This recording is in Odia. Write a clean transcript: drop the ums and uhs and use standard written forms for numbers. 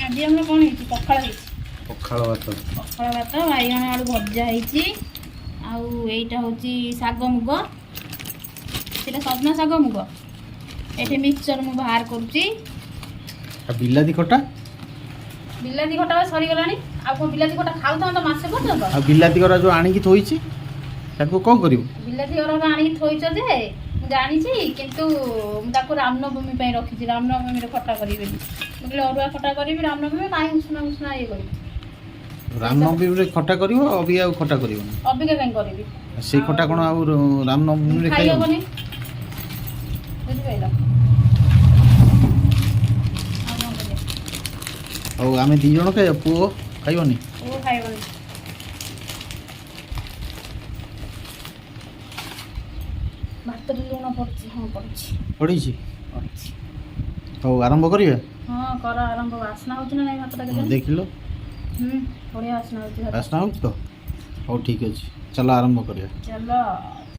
ଆଜି ଆମର କ'ଣ ହେଇଛି? ପଖାଳ ହେଇଛି। ପଖାଳ ଭାତ ବାଇଗଣ ଆଳୁ ଭଜା ହେଇଛି। ଆଉ ଏଇଟା ହେଉଛି ଶାଗ ମୁଗ, ସେଇଟା ସଜନା ଶାଗ ମୁଗ। ଏଠି ମିକ୍ସଚର ମୁଁ ବାହାର କରୁଛି। ଆଉ ବିଲାତି ଖଟା ବିଲାତି ଖଟା ସରିଗଲାଣି। ଆଉ କ'ଣ ବିଲାତି ଖଟା ଖାଉଥାନ୍ତ ମାସେ ପର୍ଯ୍ୟନ୍ତ? ଆଉ ବିଲାତି ଗରା ଯୋଉ ଆଣିକି ଥୋଇଛି ତାକୁ କ'ଣ କରିବୁ? ବିଲାତି ଗରା ଆଣିକି ଥୋଇଛ ଯେ ମୁଁ ଜାଣିଛି, କିନ୍ତୁ ମୁଁ ତାକୁ ରାମନବମୀ ପାଇଁ ରଖିଛି। ରାମନବମୀରେ ଖଟା କରିବିନି। ମୁଁ କହିଲି ଅରୁଆ ଖଟା କରିବି, ରାମନବମୀ କାହିଁ ଉଷୁନା ଉଷୁନା ଇଏ କରିବି। ରାମନବମୀରେ ଖଟା କରିବ, ଅବିକା ଆଉ ଖଟା କରିବନି? ଅବିକା କାହିଁ କରିବି? ସେଇ ଖଟା କ'ଣ ଆଉ ରାମନବମୀରେ ଖାଇହବନି, ବୁଝିପାରିଲ? ଆଉ ଆମେ 2 ଜଣ ଖାଇବା, ପୁଅ ଖାଇବନି? ପୁଅ ଖାଇବନି। ଭାତରେ ଲୁଣ ପଡୁଛି? ହଁ ପଡୁଛି। ପଡ଼ିଛି? ହଉ ଆରମ୍ଭ କରିବା। ହଁ କର ଆରମ୍ଭ। ବାସ୍ନା ହଉଛି ନା ନାଇଁ ଭାତଟା? ଦେଖିଲ ବଢିଆ ବାସ୍ନା ହଉଛି। ବାସ୍ନା ହଉଛି ତ? ହଉ ଠିକ୍ ଅଛି, ଚାଲ ଆରମ୍ଭ କରିବା। ଚାଲ।